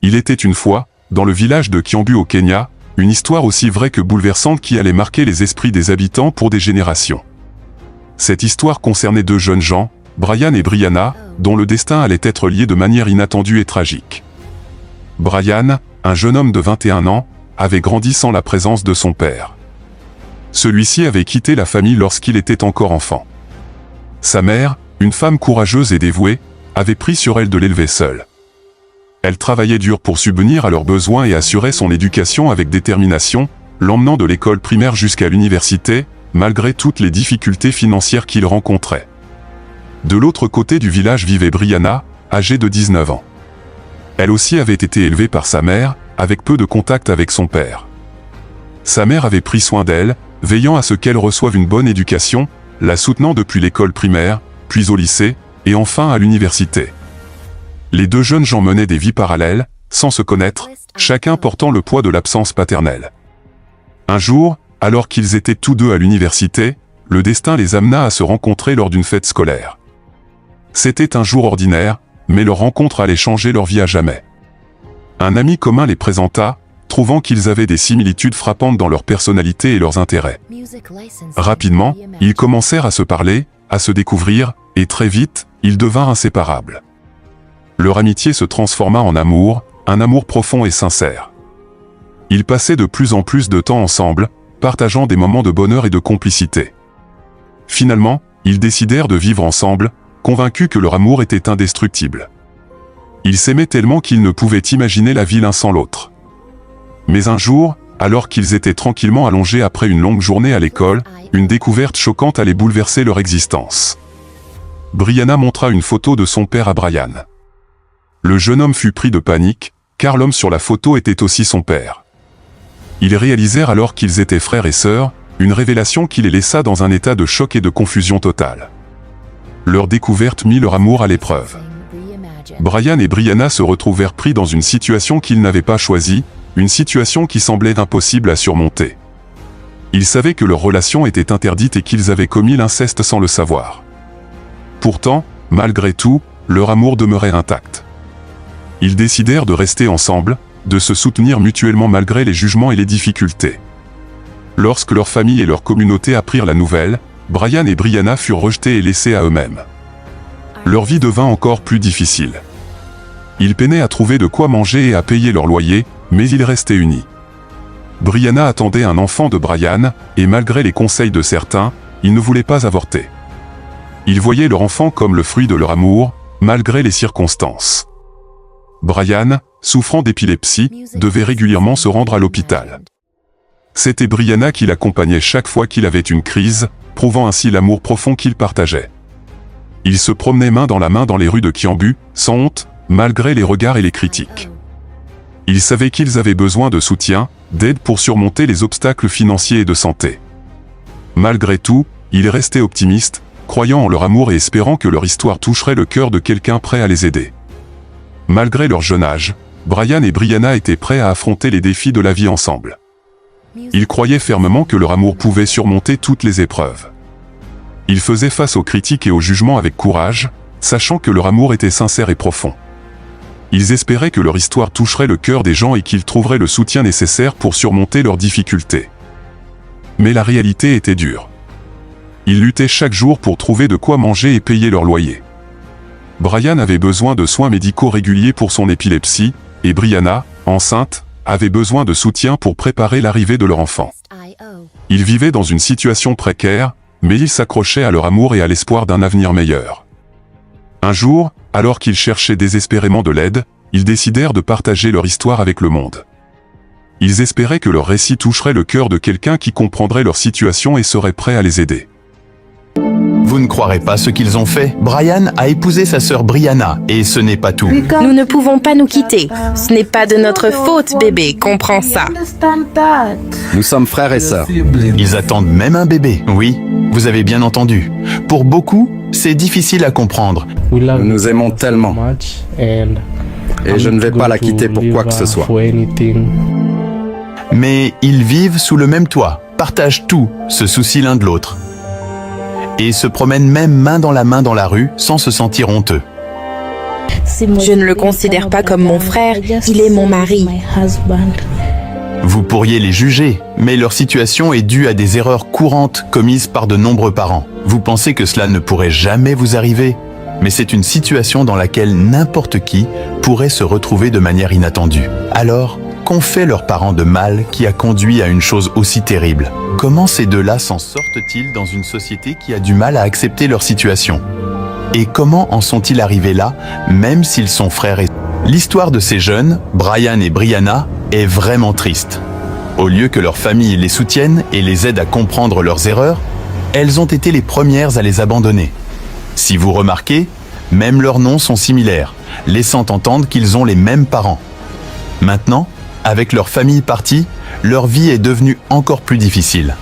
Il était une fois, dans le village de Kiambu au Kenya, une histoire aussi vraie que bouleversante qui allait marquer les esprits des habitants pour des générations. Cette histoire concernait deux jeunes gens, Brian et Brianna, dont le destin allait être lié de manière inattendue et tragique. Brian, un jeune homme de 21 ans, avait grandi sans la présence de son père. Celui-ci avait quitté la famille lorsqu'il était encore enfant. Sa mère, une femme courageuse et dévouée, avait pris sur elle de l'élever seul. Elle travaillait dur pour subvenir à leurs besoins et assurer son éducation avec détermination, l'emmenant de l'école primaire jusqu'à l'université, malgré toutes les difficultés financières qu'il rencontrait. De l'autre côté du village vivait Brianna, âgée de 19 ans. Elle aussi avait été élevée par sa mère, avec peu de contact avec son père. Sa mère avait pris soin d'elle, veillant à ce qu'elle reçoive une bonne éducation, la soutenant depuis l'école primaire, puis au lycée, et enfin à l'université. Les deux jeunes gens menaient des vies parallèles, sans se connaître, chacun portant le poids de l'absence paternelle. Un jour, alors qu'ils étaient tous deux à l'université, le destin les amena à se rencontrer lors d'une fête scolaire. C'était un jour ordinaire, mais leur rencontre allait changer leur vie à jamais. Un ami commun les présenta, trouvant qu'ils avaient des similitudes frappantes dans leur personnalité et leurs intérêts. Rapidement, ils commencèrent à se parler, à se découvrir, et très vite, ils devinrent inséparables. Leur amitié se transforma en amour, un amour profond et sincère. Ils passaient de plus en plus de temps ensemble, partageant des moments de bonheur et de complicité. Finalement, ils décidèrent de vivre ensemble, convaincus que leur amour était indestructible. Ils s'aimaient tellement qu'ils ne pouvaient imaginer la vie l'un sans l'autre. Mais un jour, alors qu'ils étaient tranquillement allongés après une longue journée à l'école, une découverte choquante allait bouleverser leur existence. Brianna montra une photo de son père à Brian. Le jeune homme fut pris de panique, car l'homme sur la photo était aussi son père. Ils réalisèrent alors qu'ils étaient frères et sœurs, une révélation qui les laissa dans un état de choc et de confusion totale. Leur découverte mit leur amour à l'épreuve. Brian et Brianna se retrouvèrent pris dans une situation qu'ils n'avaient pas choisie, une situation qui semblait impossible à surmonter. Ils savaient que leur relation était interdite et qu'ils avaient commis l'inceste sans le savoir. Pourtant, malgré tout, leur amour demeurait intact. Ils décidèrent de rester ensemble, de se soutenir mutuellement malgré les jugements et les difficultés. Lorsque leur famille et leur communauté apprirent la nouvelle, Brian et Brianna furent rejetés et laissés à eux-mêmes. Leur vie devint encore plus difficile. Ils peinaient à trouver de quoi manger et à payer leur loyer, mais ils restaient unis. Brianna attendait un enfant de Brian, et malgré les conseils de certains, ils ne voulaient pas avorter. Ils voyaient leur enfant comme le fruit de leur amour, malgré les circonstances. Brian, souffrant d'épilepsie, devait régulièrement se rendre à l'hôpital. C'était Brianna qui l'accompagnait chaque fois qu'il avait une crise, prouvant ainsi l'amour profond qu'ils partageaient. Ils se promenaient main dans la main dans les rues de Kiambu, sans honte, malgré les regards et les critiques. Ils savaient qu'ils avaient besoin de soutien, d'aide pour surmonter les obstacles financiers et de santé. Malgré tout, ils restaient optimistes, croyant en leur amour et espérant que leur histoire toucherait le cœur de quelqu'un prêt à les aider. Malgré leur jeune âge, Brian et Brianna étaient prêts à affronter les défis de la vie ensemble. Ils croyaient fermement que leur amour pouvait surmonter toutes les épreuves. Ils faisaient face aux critiques et aux jugements avec courage, sachant que leur amour était sincère et profond. Ils espéraient que leur histoire toucherait le cœur des gens et qu'ils trouveraient le soutien nécessaire pour surmonter leurs difficultés. Mais la réalité était dure. Ils luttaient chaque jour pour trouver de quoi manger et payer leur loyer. Brian avait besoin de soins médicaux réguliers pour son épilepsie, et Brianna, enceinte, avait besoin de soutien pour préparer l'arrivée de leur enfant. Ils vivaient dans une situation précaire, mais ils s'accrochaient à leur amour et à l'espoir d'un avenir meilleur. Un jour, alors qu'ils cherchaient désespérément de l'aide, ils décidèrent de partager leur histoire avec le monde. Ils espéraient que leur récit toucherait le cœur de quelqu'un qui comprendrait leur situation et serait prêt à les aider. Vous ne croirez pas ce qu'ils ont fait. Brian a épousé sa sœur Brianna, et ce n'est pas tout. Nous ne pouvons pas nous quitter. Ce n'est pas de notre faute, bébé, comprends ça. Nous sommes frères et sœurs. Ils attendent même un bébé. Oui, vous avez bien entendu. Pour beaucoup, c'est difficile à comprendre. Nous nous aimons tellement. Et je ne vais pas la quitter pour quoi que ce soit. Mais ils vivent sous le même toit, partagent tout, se soucient l'un de l'autre. Et se promènent même main dans la rue sans se sentir honteux. Je ne le considère pas comme mon frère, il est mon mari. Vous pourriez les juger, mais leur situation est due à des erreurs courantes commises par de nombreux parents. Vous pensez que cela ne pourrait jamais vous arriver, mais c'est une situation dans laquelle n'importe qui pourrait se retrouver de manière inattendue. Alors, qu'ont fait leurs parents de mal qui a conduit à une chose aussi terrible? Comment ces deux-là s'en sortent-ils dans une société qui a du mal à accepter leur situation? Et comment en sont-ils arrivés là, même s'ils sont frères et sœurs? L'histoire de ces jeunes, Brian et Brianna, est vraiment triste. Au lieu que leur famille les soutienne et les aide à comprendre leurs erreurs, elles ont été les premières à les abandonner. Si vous remarquez, même leurs noms sont similaires, laissant entendre qu'ils ont les mêmes parents. Maintenant, avec leur famille partie, leur vie est devenue encore plus difficile.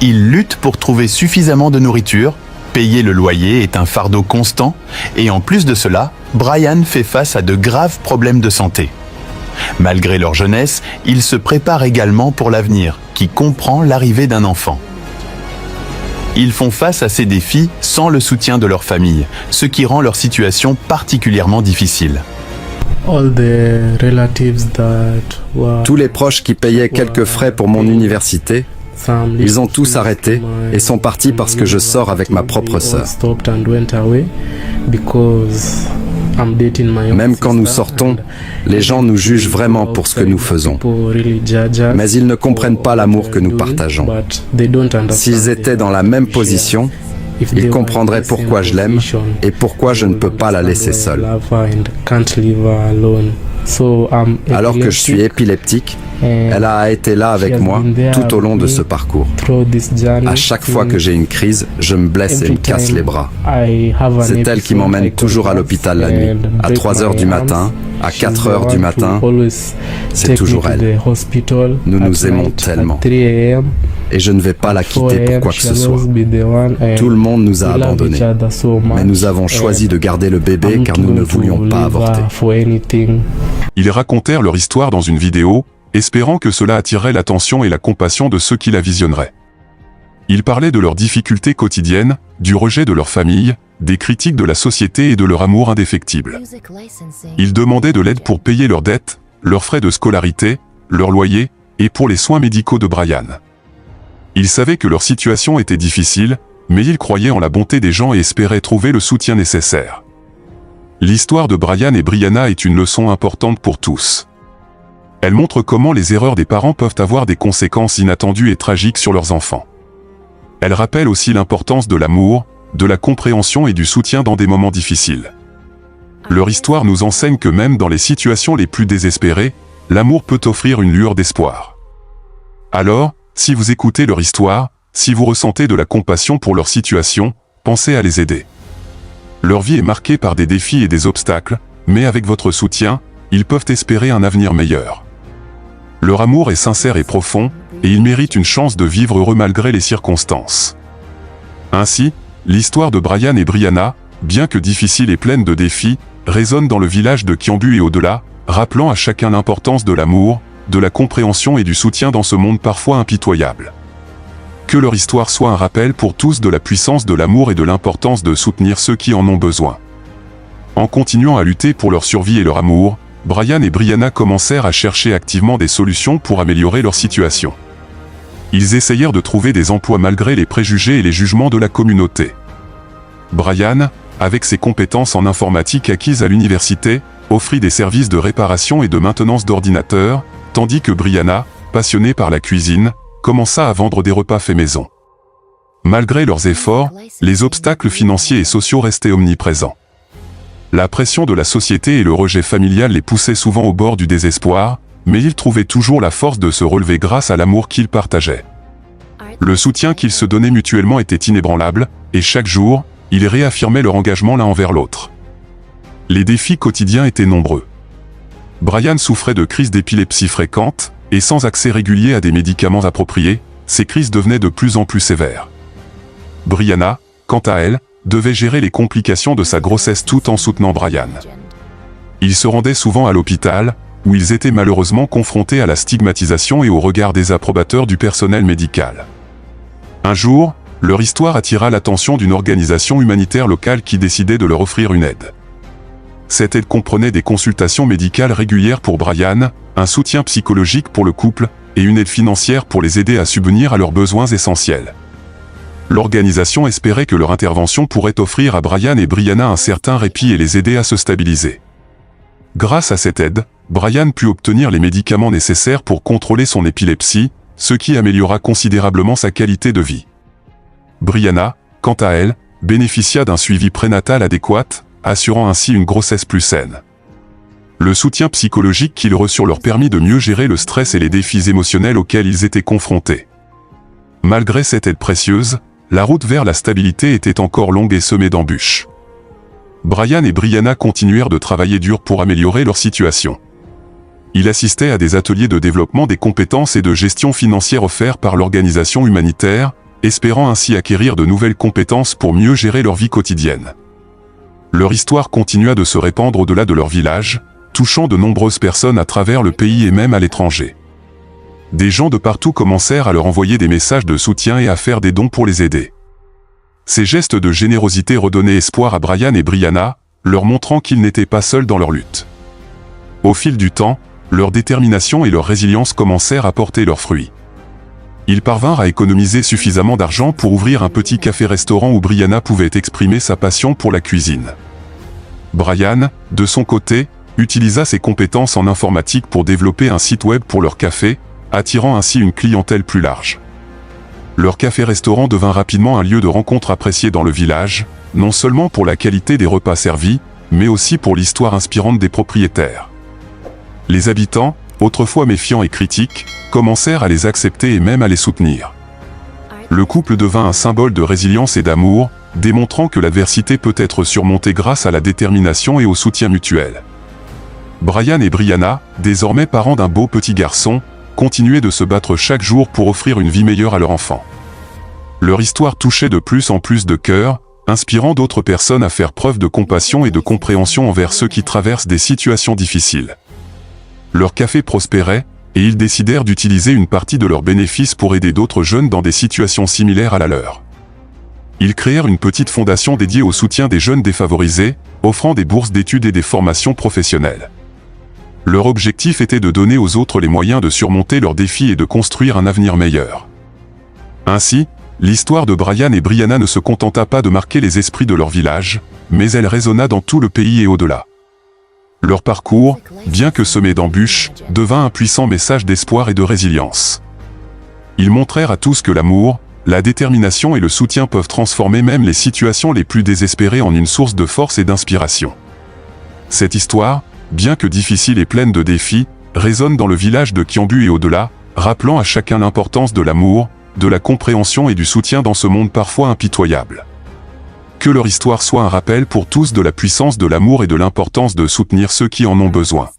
Ils luttent pour trouver suffisamment de nourriture, payer le loyer est un fardeau constant, et en plus de cela, Brian fait face à de graves problèmes de santé. Malgré leur jeunesse, ils se préparent également pour l'avenir, qui comprend l'arrivée d'un enfant. Ils font face à ces défis sans le soutien de leur famille, ce qui rend leur situation particulièrement difficile. Tous les proches qui payaient quelques frais pour mon université, ils ont tous arrêté et sont partis parce que je sors avec ma propre sœur. Même quand nous sortons, les gens nous jugent vraiment pour ce que nous faisons. Mais ils ne comprennent pas l'amour que nous partageons. S'ils étaient dans la même position, ils comprendraient pourquoi je l'aime et pourquoi je ne peux pas la laisser seule. Alors que je suis épileptique, elle a été là avec moi tout au long de ce parcours. À chaque fois que j'ai une crise, je me blesse et me casse les bras. C'est elle qui m'emmène toujours à l'hôpital la nuit, à 3 heures du matin, à 4 heures du matin. C'est toujours elle. Nous nous aimons tellement. Et je ne vais pas la quitter pour quoi que ce soit. Tout le monde nous a abandonnés. Mais nous avons choisi de garder le bébé car nous ne voulions pas avorter. Ils racontèrent leur histoire dans une vidéo, espérant que cela attirerait l'attention et la compassion de ceux qui la visionneraient. Ils parlaient de leurs difficultés quotidiennes, du rejet de leur famille, des critiques de la société et de leur amour indéfectible. Ils demandaient de l'aide pour payer leurs dettes, leurs frais de scolarité, leur loyer, et pour les soins médicaux de Brian. Ils savaient que leur situation était difficile, mais ils croyaient en la bonté des gens et espéraient trouver le soutien nécessaire. L'histoire de Brian et Brianna est une leçon importante pour tous. Elle montre comment les erreurs des parents peuvent avoir des conséquences inattendues et tragiques sur leurs enfants. Elle rappelle aussi l'importance de l'amour, de la compréhension et du soutien dans des moments difficiles. Leur histoire nous enseigne que même dans les situations les plus désespérées, l'amour peut offrir une lueur d'espoir. Alors, si vous écoutez leur histoire, si vous ressentez de la compassion pour leur situation, pensez à les aider. Leur vie est marquée par des défis et des obstacles, mais avec votre soutien, ils peuvent espérer un avenir meilleur. Leur amour est sincère et profond, et ils méritent une chance de vivre heureux malgré les circonstances. Ainsi, l'histoire de Brian et Brianna, bien que difficile et pleine de défis, résonne dans le village de Kiambu et au-delà, rappelant à chacun l'importance de l'amour, de la compréhension et du soutien dans ce monde parfois impitoyable. Que leur histoire soit un rappel pour tous de la puissance de l'amour et de l'importance de soutenir ceux qui en ont besoin. En continuant à lutter pour leur survie et leur amour, Brian et Brianna commencèrent à chercher activement des solutions pour améliorer leur situation. Ils essayèrent de trouver des emplois malgré les préjugés et les jugements de la communauté. Brian, avec ses compétences en informatique acquises à l'université, offrit des services de réparation et de maintenance d'ordinateurs, tandis que Brianna, passionnée par la cuisine, commença à vendre des repas faits maison. Malgré leurs efforts, les obstacles financiers et sociaux restaient omniprésents. La pression de la société et le rejet familial les poussaient souvent au bord du désespoir, mais ils trouvaient toujours la force de se relever grâce à l'amour qu'ils partageaient. Le soutien qu'ils se donnaient mutuellement était inébranlable, et chaque jour, ils réaffirmaient leur engagement l'un envers l'autre. Les défis quotidiens étaient nombreux. Brian souffrait de crises d'épilepsie fréquentes, et sans accès régulier à des médicaments appropriés, ces crises devenaient de plus en plus sévères. Brianna, quant à elle, devait gérer les complications de sa grossesse tout en soutenant Brian. Ils se rendaient souvent à l'hôpital, où ils étaient malheureusement confrontés à la stigmatisation et au regard désapprobateur du personnel médical. Un jour, leur histoire attira l'attention d'une organisation humanitaire locale qui décidait de leur offrir une aide. cette aide comprenait des consultations médicales régulières pour Brian, un soutien psychologique pour le couple, et une aide financière pour les aider à subvenir à leurs besoins essentiels. L'organisation espérait que leur intervention pourrait offrir à Brian et Brianna un certain répit et les aider à se stabiliser. Grâce à cette aide, Brian put obtenir les médicaments nécessaires pour contrôler son épilepsie, ce qui améliora considérablement sa qualité de vie. Brianna, quant à elle, bénéficia d'un suivi prénatal adéquat, assurant ainsi une grossesse plus saine. Le soutien psychologique qu'ils reçurent leur permit de mieux gérer le stress et les défis émotionnels auxquels ils étaient confrontés. Malgré cette aide précieuse, la route vers la stabilité était encore longue et semée d'embûches. Brian et Brianna continuèrent de travailler dur pour améliorer leur situation. Ils assistaient à des ateliers de développement des compétences et de gestion financière offerts par l'organisation humanitaire, espérant ainsi acquérir de nouvelles compétences pour mieux gérer leur vie quotidienne. Leur histoire continua de se répandre au-delà de leur village, touchant de nombreuses personnes à travers le pays et même à l'étranger. Des gens de partout commencèrent à leur envoyer des messages de soutien et à faire des dons pour les aider. Ces gestes de générosité redonnaient espoir à Brian et Brianna, leur montrant qu'ils n'étaient pas seuls dans leur lutte. Au fil du temps, leur détermination et leur résilience commencèrent à porter leurs fruits. Ils parvinrent à économiser suffisamment d'argent pour ouvrir un petit café-restaurant où Brianna pouvait exprimer sa passion pour la cuisine. Brian, de son côté, utilisa ses compétences en informatique pour développer un site web pour leur café, attirant ainsi une clientèle plus large. Leur café-restaurant devint rapidement un lieu de rencontre apprécié dans le village, non seulement pour la qualité des repas servis, mais aussi pour l'histoire inspirante des propriétaires. Les habitants, autrefois méfiants et critiques, commencèrent à les accepter et même à les soutenir. Le couple devint un symbole de résilience et d'amour, démontrant que l'adversité peut être surmontée grâce à la détermination et au soutien mutuel. Brian et Brianna, désormais parents d'un beau petit garçon, continuaient de se battre chaque jour pour offrir une vie meilleure à leur enfant. Leur histoire touchait de plus en plus de cœurs, inspirant d'autres personnes à faire preuve de compassion et de compréhension envers ceux qui traversent des situations difficiles. Leur café prospérait, et ils décidèrent d'utiliser une partie de leurs bénéfices pour aider d'autres jeunes dans des situations similaires à la leur. Ils créèrent une petite fondation dédiée au soutien des jeunes défavorisés, offrant des bourses d'études et des formations professionnelles. Leur objectif était de donner aux autres les moyens de surmonter leurs défis et de construire un avenir meilleur. Ainsi, l'histoire de Brian et Brianna ne se contenta pas de marquer les esprits de leur village, mais elle résonna dans tout le pays et au-delà. Leur parcours, bien que semé d'embûches, devint un puissant message d'espoir et de résilience. Ils montrèrent à tous que l'amour, la détermination et le soutien peuvent transformer même les situations les plus désespérées en une source de force et d'inspiration. Cette histoire, bien que difficile et pleine de défis, résonne dans le village de Kiambu et au-delà, rappelant à chacun l'importance de l'amour, de la compréhension et du soutien dans ce monde parfois impitoyable. Que leur histoire soit un rappel pour tous de la puissance de l'amour et de l'importance de soutenir ceux qui en ont besoin.